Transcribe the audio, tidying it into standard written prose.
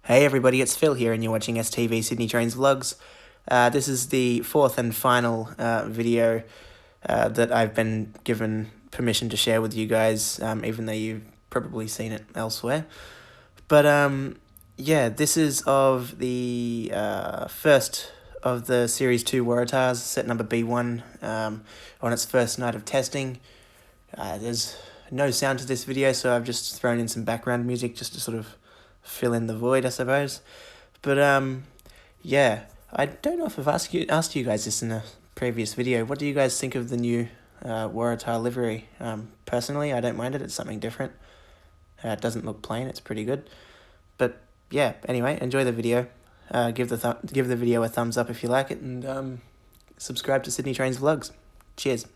Hey everybody, it's Phil here and you're watching STV Sydney Trains Vlogs. This is the fourth and final video that I've been given permission to share with you guys, even though you've probably seen it elsewhere. But yeah, this is of the first of the Series 2 Waratahs, set number B1, on its first night of testing. There's no sound to this video, so I've just thrown in some background music just to sort of fill in the void, I suppose. But yeah, I don't know if I've asked you guys this in a previous video. What do you guys think of the new Waratah livery? Personally, I don't mind it. It's something different. It doesn't look plain. It's pretty good. But yeah, anyway, enjoy the video. Give the video a thumbs up if you like it, and subscribe to Sydney Trains Vlogs. Cheers.